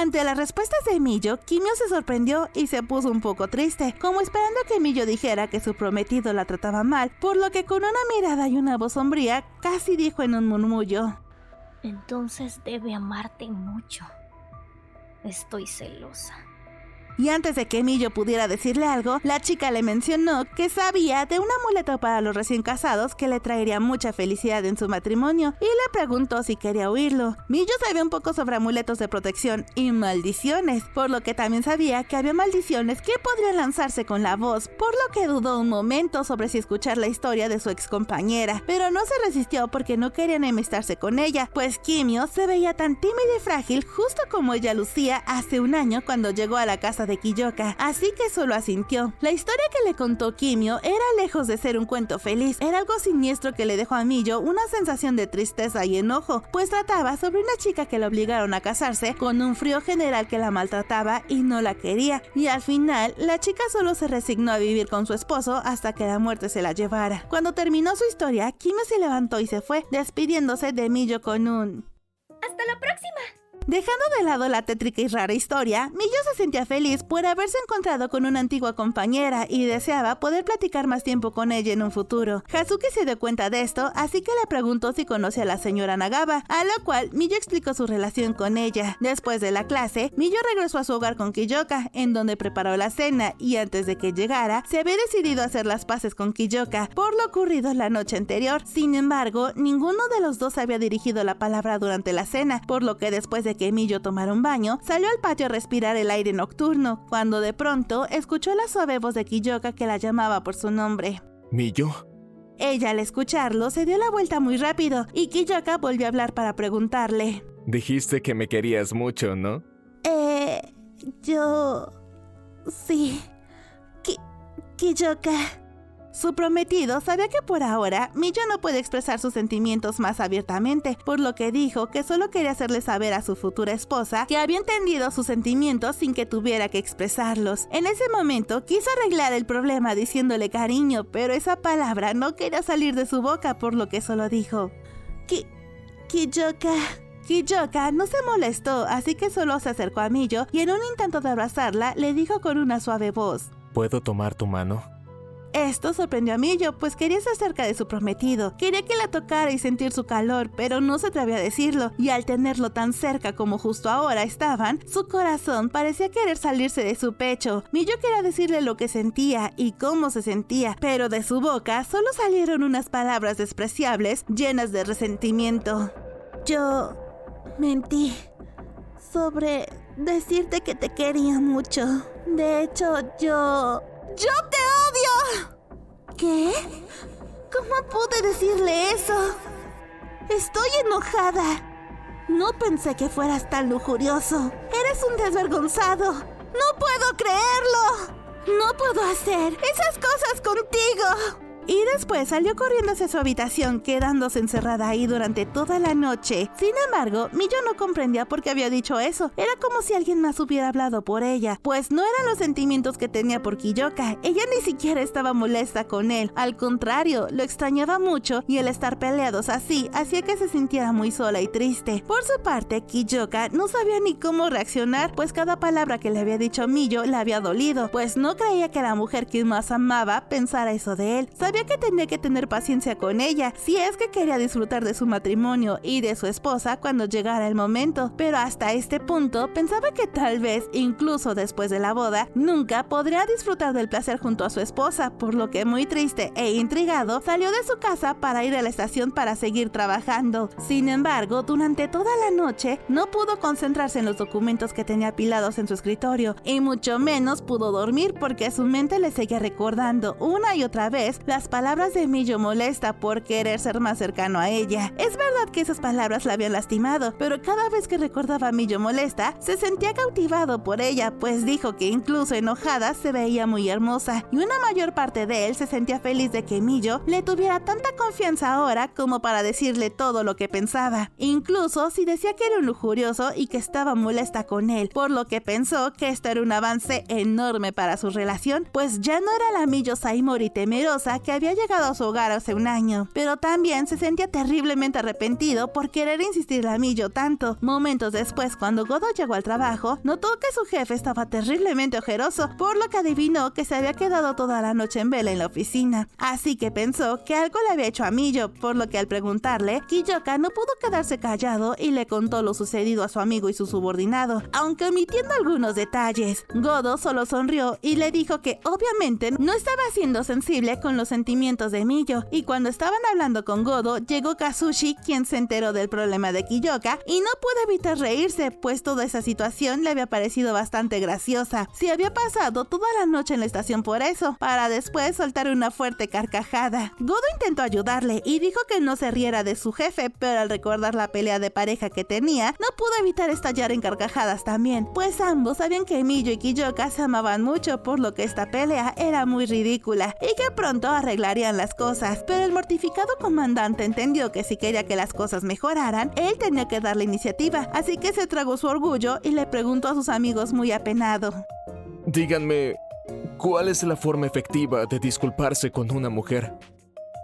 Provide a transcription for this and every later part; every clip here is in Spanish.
Ante las respuestas de Miyo, Kimio se sorprendió y se puso un poco triste, como esperando que Miyo dijera que su prometido la trataba mal, por lo que con una mirada y una voz sombría, casi dijo en un murmullo: entonces debe amarte mucho. Estoy celosa. Y antes de que Miyo pudiera decirle algo, la chica le mencionó que sabía de un amuleto para los recién casados que le traería mucha felicidad en su matrimonio y le preguntó si quería oírlo. Miyo sabía un poco sobre amuletos de protección y maldiciones, por lo que también sabía que había maldiciones que podrían lanzarse con la voz, por lo que dudó un momento sobre si escuchar la historia de su ex compañera, pero no se resistió porque no quería enemistarse con ella, pues Kimio se veía tan tímida y frágil justo como ella lucía hace un año cuando llegó a la casa de Kiyoka, así que solo asintió. La historia que le contó Kimio era lejos de ser un cuento feliz, era algo siniestro que le dejó a Miyo una sensación de tristeza y enojo, pues trataba sobre una chica que la obligaron a casarse con un frío general que la maltrataba y no la quería, y al final la chica solo se resignó a vivir con su esposo hasta que la muerte se la llevara. Cuando terminó su historia, Kimio se levantó y se fue, despidiéndose de Miyo con un ¡hasta la próxima! Dejando de lado la tétrica y rara historia, Miyo se sentía feliz por haberse encontrado con una antigua compañera y deseaba poder platicar más tiempo con ella en un futuro. Hazuki se dio cuenta de esto, así que le preguntó si conoce a la señora Nagaba, a lo cual Miyo explicó su relación con ella. Después de la clase, Miyo regresó a su hogar con Kiyoka, en donde preparó la cena, y antes de que llegara, se había decidido hacer las paces con Kiyoka por lo ocurrido la noche anterior. Sin embargo, ninguno de los dos había dirigido la palabra durante la cena, por lo que después de que Miyo tomara un baño, salió al patio a respirar el aire nocturno, cuando de pronto escuchó la suave voz de Kiyoka que la llamaba por su nombre. ¿Miyo? Ella, al escucharlo, se dio la vuelta muy rápido, y Kiyoka volvió a hablar para preguntarle: Dijiste que me querías mucho, ¿no? Yo... sí... Kiyoka... Su prometido sabía que por ahora Miyo no puede expresar sus sentimientos más abiertamente, por lo que dijo que solo quería hacerle saber a su futura esposa que había entendido sus sentimientos sin que tuviera que expresarlos. En ese momento quiso arreglar el problema diciéndole cariño, pero esa palabra no quería salir de su boca, por lo que solo dijo Kiyoka. Kiyoka no se molestó, así que solo se acercó a Miyo y en un intento de abrazarla le dijo con una suave voz: ¿Puedo tomar tu mano? Esto sorprendió a Miyo, pues quería estar cerca de su prometido. Quería que la tocara y sentir su calor, pero no se atrevía a decirlo, y al tenerlo tan cerca como justo ahora estaban, su corazón parecía querer salirse de su pecho. Miyo quería decirle lo que sentía y cómo se sentía, pero de su boca solo salieron unas palabras despreciables llenas de resentimiento. Yo mentí sobre decirte que te quería mucho. De hecho, ¡yo te odio! ¿Qué? ¿Cómo pude decirle eso? Estoy enojada. No pensé que fueras tan lujurioso. Eres un desvergonzado. ¡No puedo creerlo! No puedo hacer esas cosas contigo. Y después salió corriendo hacia su habitación, quedándose encerrada ahí durante toda la noche. Sin embargo, Miyo no comprendía por qué había dicho eso. Era como si alguien más hubiera hablado por ella, pues no eran los sentimientos que tenía por Kiyoka. Ella ni siquiera estaba molesta con él. Al contrario, lo extrañaba mucho y el estar peleados así hacía que se sintiera muy sola y triste. Por su parte, Kiyoka no sabía ni cómo reaccionar, pues cada palabra que le había dicho Miyo le había dolido, pues no creía que la mujer que más amaba pensara eso de él. Sabía que tenía que tener paciencia con ella si es que quería disfrutar de su matrimonio y de su esposa cuando llegara el momento, pero hasta este punto pensaba que tal vez, incluso después de la boda, nunca podría disfrutar del placer junto a su esposa, por lo que muy triste e intrigado salió de su casa para ir a la estación para seguir trabajando. Sin embargo, durante toda la noche no pudo concentrarse en los documentos que tenía apilados en su escritorio, y mucho menos pudo dormir porque su mente le seguía recordando una y otra vez las palabras de Miyo molesta por querer ser más cercano a ella. Es verdad que esas palabras la habían lastimado, pero cada vez que recordaba a Miyo molesta, se sentía cautivado por ella, pues dijo que incluso enojada se veía muy hermosa, y una mayor parte de él se sentía feliz de que Miyo le tuviera tanta confianza ahora como para decirle todo lo que pensaba, incluso si decía que era un lujurioso y que estaba molesta con él, por lo que pensó que esto era un avance enorme para su relación, pues ya no era la Miyo Saimori temerosa que había llegado a su hogar hace un año, pero también se sentía terriblemente arrepentido por querer insistirle a Miyo tanto. Momentos después, cuando Godo llegó al trabajo, notó que su jefe estaba terriblemente ojeroso, por lo que adivinó que se había quedado toda la noche en vela en la oficina. Así que pensó que algo le había hecho a Miyo, por lo que al preguntarle, Kiyoka no pudo quedarse callado y le contó lo sucedido a su amigo y su subordinado, aunque omitiendo algunos detalles. Godo solo sonrió y le dijo que obviamente no estaba siendo sensible con los sentimientos de Miyo, y cuando estaban hablando con Godo, llegó Kazushi, quien se enteró del problema de Kiyoka y no pudo evitar reírse, pues toda esa situación le había parecido bastante graciosa. Se había pasado toda la noche en la estación por eso, para después soltar una fuerte carcajada. Godo intentó ayudarle y dijo que no se riera de su jefe, pero al recordar la pelea de pareja que tenía, no pudo evitar estallar en carcajadas también, pues ambos sabían que Miyo y Kiyoka se amaban mucho, por lo que esta pelea era muy ridícula y que pronto arreglarían las cosas. Pero el mortificado comandante entendió que si quería que las cosas mejoraran, él tenía que dar la iniciativa, así que se tragó su orgullo y le preguntó a sus amigos muy apenado: Díganme, ¿cuál es la forma efectiva de disculparse con una mujer?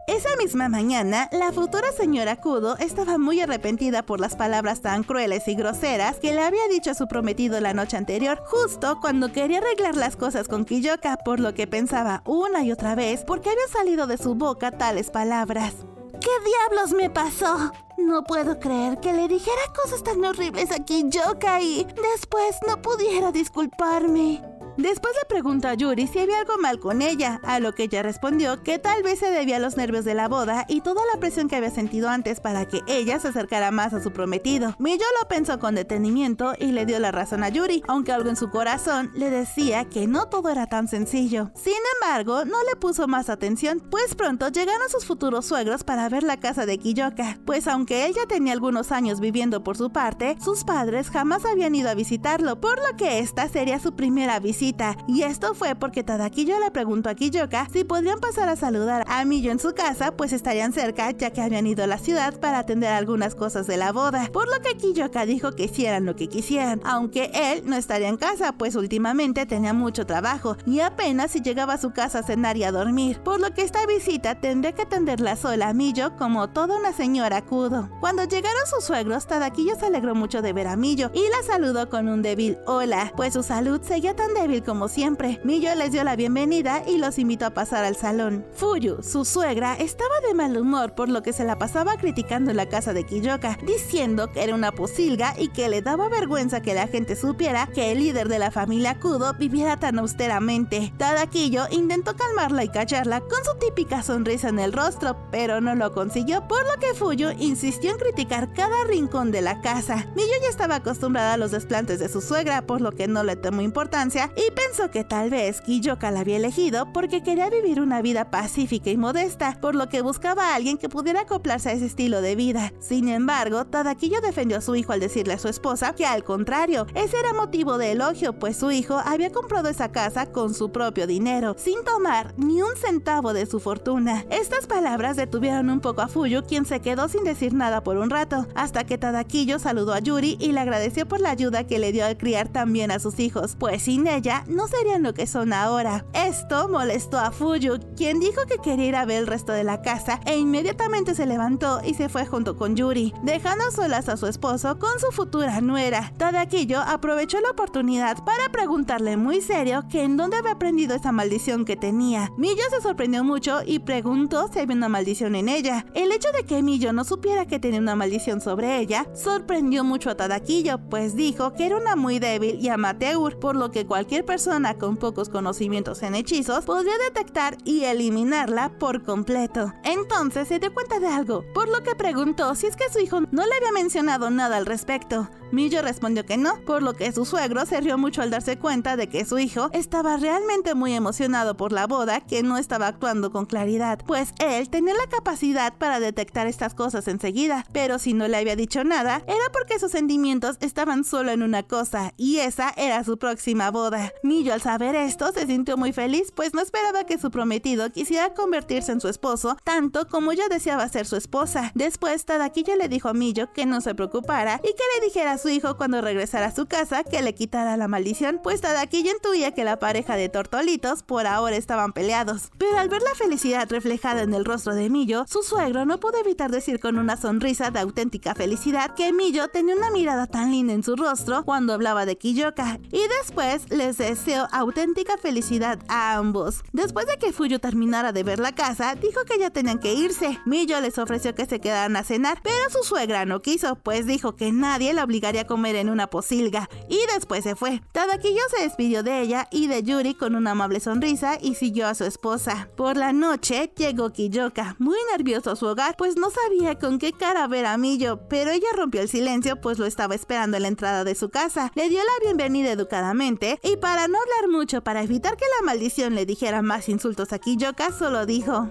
Esa misma mañana, la futura señora Kudo estaba muy arrepentida por las palabras tan crueles y groseras que le había dicho a su prometido la noche anterior, justo cuando quería arreglar las cosas con Kiyoka, por lo que pensaba una y otra vez por qué habían salido de su boca tales palabras. ¿Qué diablos me pasó? No puedo creer que le dijera cosas tan horribles a Kiyoka y después no pudiera disculparme. Después le preguntó a Yuri si había algo mal con ella, a lo que ella respondió que tal vez se debía a los nervios de la boda y toda la presión que había sentido antes para que ella se acercara más a su prometido. Miyo lo pensó con detenimiento y le dio la razón a Yuri, aunque algo en su corazón le decía que no todo era tan sencillo. Sin embargo, no le puso más atención, pues pronto llegaron sus futuros suegros para ver la casa de Kiyoka, pues aunque él ya tenía algunos años viviendo por su parte, sus padres jamás habían ido a visitarlo, por lo que esta sería su primera visita. Y esto fue porque Tadakiyo le preguntó a Kiyoka si podrían pasar a saludar a Miyo en su casa, pues estarían cerca, ya que habían ido a la ciudad para atender algunas cosas de la boda, por lo que Kiyoka dijo que hicieran lo que quisieran, aunque él no estaría en casa, pues últimamente tenía mucho trabajo y apenas si llegaba a su casa a cenar y a dormir, por lo que esta visita tendría que atenderla sola a Miyo como toda una señora Kudo. Cuando llegaron sus suegros, Tadakiyo se alegró mucho de ver a Miyo y la saludó con un débil hola, pues su salud seguía tan débil como siempre. Miyo les dio la bienvenida y los invitó a pasar al salón. Fuyu, su suegra, estaba de mal humor, por lo que se la pasaba criticando la casa de Kiyoka, diciendo que era una posilga y que le daba vergüenza que la gente supiera que el líder de la familia Kudo viviera tan austeramente. Tadakiyo intentó calmarla y callarla con su típica sonrisa en el rostro, pero no lo consiguió, por lo que Fuyu insistió en criticar cada rincón de la casa. Miyo ya estaba acostumbrada a los desplantes de su suegra, por lo que no le tomó importancia y pensó que tal vez Kiyoka la había elegido porque quería vivir una vida pacífica y modesta, por lo que buscaba a alguien que pudiera acoplarse a ese estilo de vida. Sin embargo, Tadakiyo defendió a su hijo al decirle a su esposa que al contrario, ese era motivo de elogio, pues su hijo había comprado esa casa con su propio dinero, sin tomar ni un centavo de su fortuna. Estas palabras detuvieron un poco a Fuyu, quien se quedó sin decir nada por un rato, hasta que Tadakiyo saludó a Yuri y le agradeció por la ayuda que le dio al criar también a sus hijos, pues sin ella no serían lo que son ahora. Esto molestó a Fuyu, quien dijo que quería ir a ver el resto de la casa e inmediatamente se levantó y se fue junto con Yuri, dejando solas a su esposo con su futura nuera. Tadakiyo aprovechó la oportunidad para preguntarle muy serio que en dónde había aprendido esa maldición que tenía. Miyo se sorprendió mucho y preguntó si había una maldición en ella. El hecho de que Miyo no supiera que tenía una maldición sobre ella sorprendió mucho a Tadakiyo, pues dijo que era una muy débil y amateur, por lo que cualquier persona con pocos conocimientos en hechizos podría detectar y eliminarla por completo. Entonces se dio cuenta de algo, por lo que preguntó si es que su hijo no le había mencionado nada al respecto. Miyo respondió que no, por lo que su suegro se rió mucho al darse cuenta de que su hijo estaba realmente muy emocionado por la boda, que no estaba actuando con claridad, pues él tenía la capacidad para detectar estas cosas enseguida, pero si no le había dicho nada, era porque sus sentimientos estaban solo en una cosa, y esa era su próxima boda. Miyo al saber esto se sintió muy feliz, pues no esperaba que su prometido quisiera convertirse en su esposo, tanto como ella deseaba ser su esposa. Después Tadakiyo le dijo a Miyo que no se preocupara y que le dijera a su hijo cuando regresara a su casa que le quitara la maldición, pues Tadakiyo intuía que la pareja de tortolitos por ahora estaban peleados. Pero al ver la felicidad reflejada en el rostro de Miyo, su suegro no pudo evitar decir con una sonrisa de auténtica felicidad que Miyo tenía una mirada tan linda en su rostro cuando hablaba de Kiyoka, y después les deseó auténtica felicidad a ambos. Después de que Fuyu terminara de ver la casa, dijo que ya tenían que irse. Miyo les ofreció que se quedaran a cenar, pero su suegra no quiso, pues dijo que nadie la obligaría a comer en una posilga, y después se fue. Tadakiyo se despidió de ella y de Yuri con una amable sonrisa y siguió a su esposa. Por la noche llegó Kiyoka, muy nervioso a su hogar, pues no sabía con qué cara ver a Miyo, pero ella rompió el silencio pues lo estaba esperando en la entrada de su casa. Le dio la bienvenida educadamente y para no hablar mucho, para evitar que la maldición le dijera más insultos a Kiyoka, solo dijo: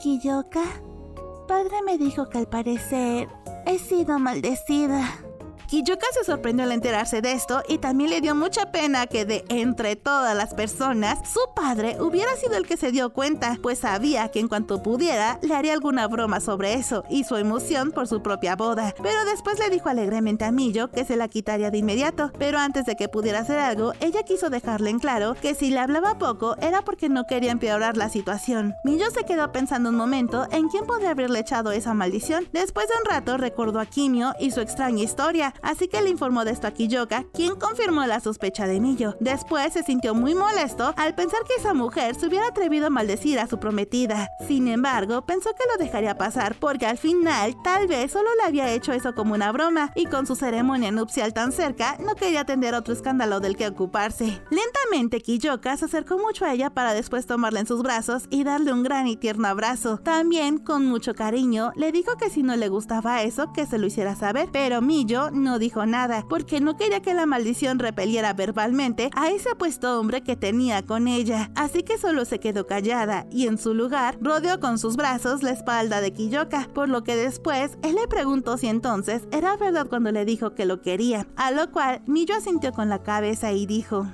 Kiyoka, padre me dijo que al parecer he sido maldecida. Kiyoka se sorprendió al enterarse de esto y también le dio mucha pena que de entre todas las personas, su padre hubiera sido el que se dio cuenta, pues sabía que en cuanto pudiera le haría alguna broma sobre eso y su emoción por su propia boda. Pero después le dijo alegremente a Miyo que se la quitaría de inmediato, pero antes de que pudiera hacer algo, ella quiso dejarle en claro que si le hablaba poco era porque no quería empeorar la situación. Miyo se quedó pensando un momento en quién podría haberle echado esa maldición. Después de un rato recordó a Kimio y su extraña historia, así que le informó de esto a Kiyoka, quien confirmó la sospecha de Miyo. Después se sintió muy molesto al pensar que esa mujer se hubiera atrevido a maldecir a su prometida. Sin embargo, pensó que lo dejaría pasar porque al final tal vez solo le había hecho eso como una broma y con su ceremonia nupcial tan cerca no quería atender otro escándalo del que ocuparse. Lentamente Kiyoka se acercó mucho a ella para después tomarla en sus brazos y darle un gran y tierno abrazo. También con mucho cariño le dijo que si no le gustaba eso que se lo hiciera saber, pero Miyo no dijo nada porque no quería que la maldición repeliera verbalmente a ese apuesto hombre que tenía con ella, así que solo se quedó callada y en su lugar rodeó con sus brazos la espalda de Kiyoka, por lo que después él le preguntó si entonces era verdad cuando le dijo que lo quería, a lo cual Miyo asintió con la cabeza y dijo: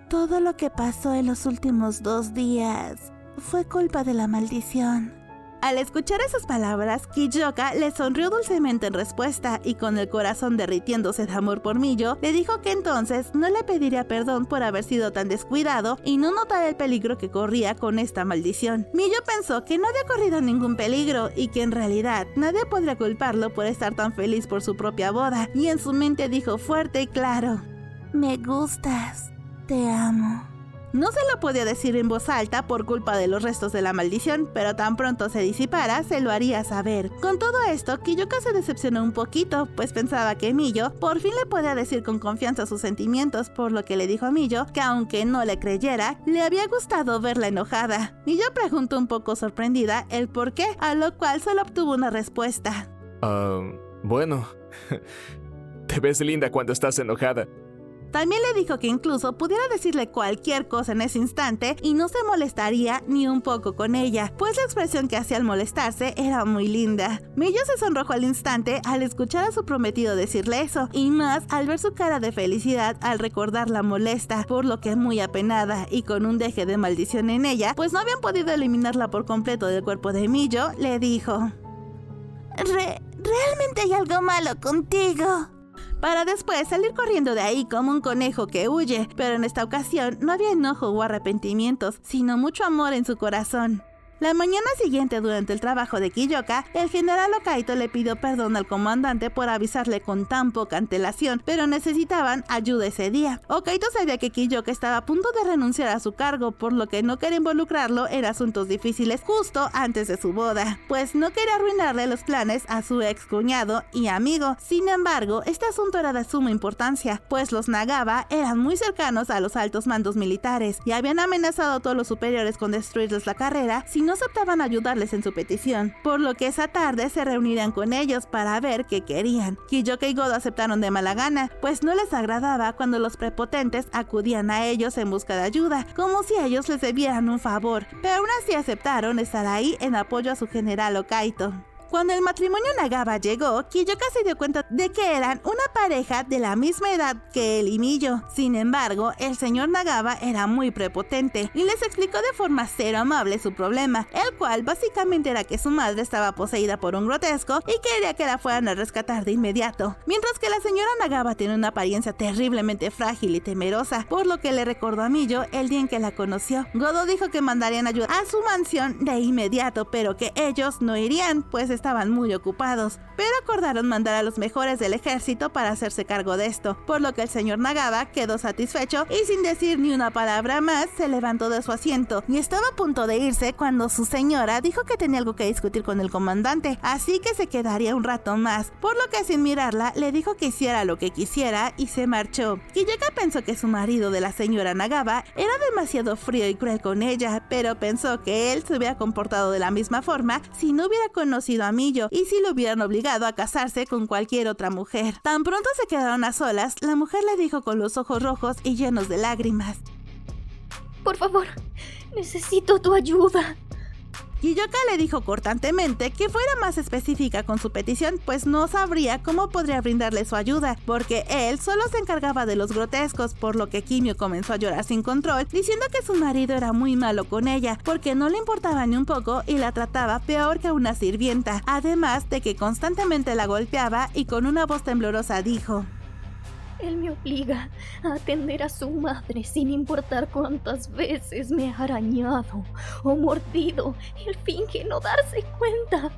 todo lo que pasó en los últimos 2 días fue culpa de la maldición. Al escuchar esas palabras, Kiyoka le sonrió dulcemente en respuesta y con el corazón derritiéndose de amor por Miyo, le dijo que entonces no le pediría perdón por haber sido tan descuidado y no notar el peligro que corría con esta maldición. Miyo pensó que no había corrido ningún peligro y que en realidad nadie podría culparlo por estar tan feliz por su propia boda, y en su mente dijo fuerte y claro: me gustas, te amo. No se lo podía decir en voz alta por culpa de los restos de la maldición, pero tan pronto se disipara, se lo haría saber. Con todo esto, Kiyoka se decepcionó un poquito, pues pensaba que Miyo por fin le podía decir con confianza sus sentimientos, por lo que le dijo a Miyo que aunque no le creyera, le había gustado verla enojada. Miyo preguntó un poco sorprendida el por qué, a lo cual solo obtuvo una respuesta: bueno, te ves linda cuando estás enojada. También le dijo que incluso pudiera decirle cualquier cosa en ese instante y no se molestaría ni un poco con ella, pues la expresión que hacía al molestarse era muy linda. Miyo se sonrojó al instante al escuchar a su prometido decirle eso, y más al ver su cara de felicidad al recordarla molesta, por lo que muy apenada y con un deje de maldición en ella, pues no habían podido eliminarla por completo del cuerpo de Miyo, le dijo: ¿realmente hay algo malo contigo? Para después salir corriendo de ahí como un conejo que huye, pero en esta ocasión no había enojo o arrepentimientos, sino mucho amor en su corazón. La mañana siguiente, durante el trabajo de Kiyoka, el general Okaito le pidió perdón al comandante por avisarle con tan poca antelación, pero necesitaban ayuda ese día. Okaito sabía que Kiyoka estaba a punto de renunciar a su cargo, por lo que no quería involucrarlo en asuntos difíciles justo antes de su boda, pues no quería arruinarle los planes a su ex cuñado y amigo. Sin embargo, este asunto era de suma importancia, pues los Nagawa eran muy cercanos a los altos mandos militares y habían amenazado a todos los superiores con destruirles la carrera si no aceptaban ayudarles en su petición, por lo que esa tarde se reunirían con ellos para ver qué querían. Kiyoka y Godo aceptaron de mala gana, pues no les agradaba cuando los prepotentes acudían a ellos en busca de ayuda, como si ellos les debieran un favor, pero aún así aceptaron estar ahí en apoyo a su general Okaito. Cuando el matrimonio Nagaba llegó, Kiyoka se dio cuenta de que eran una pareja de la misma edad que él y Miyo. Sin embargo, el señor Nagaba era muy prepotente y les explicó de forma cero amable su problema, el cual básicamente era que su madre estaba poseída por un grotesco y quería que la fueran a rescatar de inmediato. Mientras que la señora Nagaba tiene una apariencia terriblemente frágil y temerosa, por lo que le recordó a Miyo el día en que la conoció. Godo dijo que mandarían ayuda a su mansión de inmediato, pero que ellos no irían, pues estaban muy ocupados, pero acordaron mandar a los mejores del ejército para hacerse cargo de esto, por lo que el señor Nagaba quedó satisfecho y sin decir ni una palabra más se levantó de su asiento y estaba a punto de irse cuando su señora dijo que tenía algo que discutir con el comandante, así que se quedaría un rato más, por lo que sin mirarla le dijo que hiciera lo que quisiera y se marchó. Kiyoka pensó que su marido de la señora Nagaba era demasiado frío y cruel con ella, pero pensó que él se hubiera comportado de la misma forma si no hubiera conocido a Miyo y si lo hubieran obligado a casarse con cualquier otra mujer. Tan pronto se quedaron a solas, la mujer le dijo con los ojos rojos y llenos de lágrimas: Por favor, necesito tu ayuda. Kiyoka le dijo cortantemente que fuera más específica con su petición, pues no sabría cómo podría brindarle su ayuda, porque él solo se encargaba de los grotescos, por lo que Kimio comenzó a llorar sin control, diciendo que su marido era muy malo con ella, porque no le importaba ni un poco y la trataba peor que a una sirvienta, además de que constantemente la golpeaba y con una voz temblorosa dijo: Él me obliga a atender a su madre sin importar cuántas veces me ha arañado o mordido. Él finge no darse cuenta.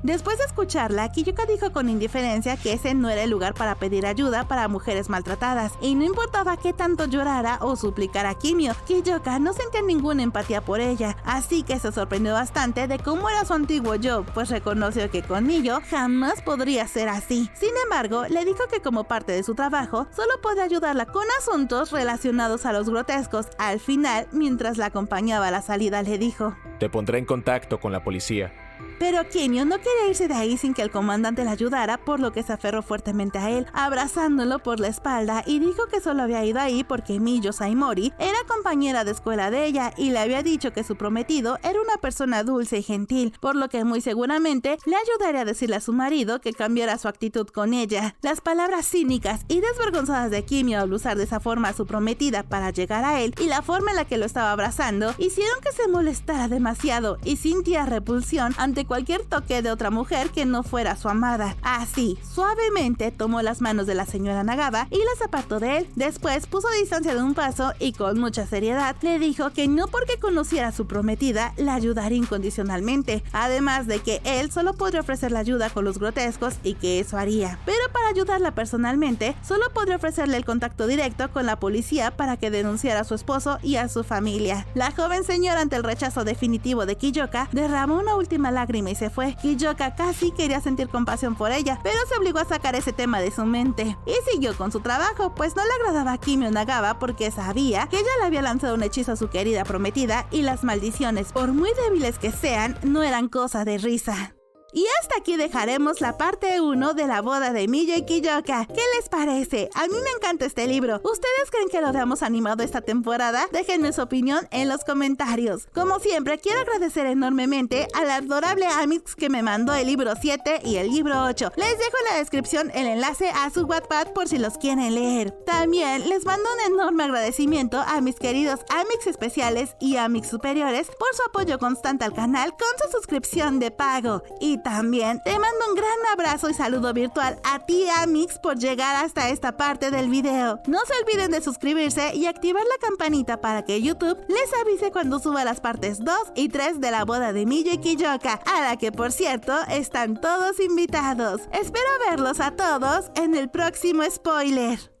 Después de escucharla, Kiyoka dijo con indiferencia que ese no era el lugar para pedir ayuda para mujeres maltratadas, y no importaba qué tanto llorara o suplicara a Kimio, Kiyoka no sentía ninguna empatía por ella, así que se sorprendió bastante de cómo era su antiguo yo, pues reconoció que con Miyo jamás podría ser así. Sin embargo, le dijo que como parte de su trabajo, solo podía ayudarla con asuntos relacionados a los grotescos. Al final, mientras la acompañaba a la salida, le dijo: Te pondré en contacto con la policía. Pero Kimio no quería irse de ahí sin que el comandante la ayudara, por lo que se aferró fuertemente a él, abrazándolo por la espalda, y dijo que solo había ido ahí porque Miyo Saimori era compañera de escuela de ella y le había dicho que su prometido era una persona dulce y gentil, por lo que muy seguramente le ayudaría a decirle a su marido que cambiara su actitud con ella. Las palabras cínicas y desvergonzadas de Kimio al usar de esa forma a su prometida para llegar a él y la forma en la que lo estaba abrazando hicieron que se molestara demasiado y sintiera repulsión ante cualquier toque de otra mujer que no fuera su amada. Así, suavemente tomó las manos de la señora Nagaba y las apartó de él. Después puso distancia de un paso y con mucha seriedad le dijo que no porque conociera a su prometida la ayudaría incondicionalmente, además de que él solo podría ofrecerle ayuda con los grotescos y que eso haría. Pero para ayudarla personalmente, solo podría ofrecerle el contacto directo con la policía para que denunciara a su esposo y a su familia. La joven señora, ante el rechazo definitivo de Kiyoka, derramó una última lágrima y se fue. Kiyoka casi quería sentir compasión por ella, pero se obligó a sacar ese tema de su mente y siguió con su trabajo, pues no le agradaba a Kimio Nagaba porque sabía que ella le había lanzado un hechizo a su querida prometida y las maldiciones, por muy débiles que sean, no eran cosa de risa. Y hasta aquí dejaremos la parte 1 de la boda de Miyo y Kiyoka. ¿Qué les parece? A mí me encanta este libro. ¿Ustedes creen que lo veamos animado esta temporada? Déjenme su opinión en los comentarios. Como siempre, quiero agradecer enormemente al adorable Amix que me mandó el libro 7 y el libro 8. Les dejo en la descripción el enlace a su Wattpad por si los quieren leer. También les mando un enorme agradecimiento a mis queridos Amix especiales y Amix superiores por su apoyo constante al canal con su suscripción de pago. Y también te mando un gran abrazo y saludo virtual a ti, Amix, por llegar hasta esta parte del video. No se olviden de suscribirse y activar la campanita para que YouTube les avise cuando suba las partes 2 y 3 de la boda de Miyo y Kiyoka, a la que por cierto están todos invitados. Espero verlos a todos en el próximo spoiler.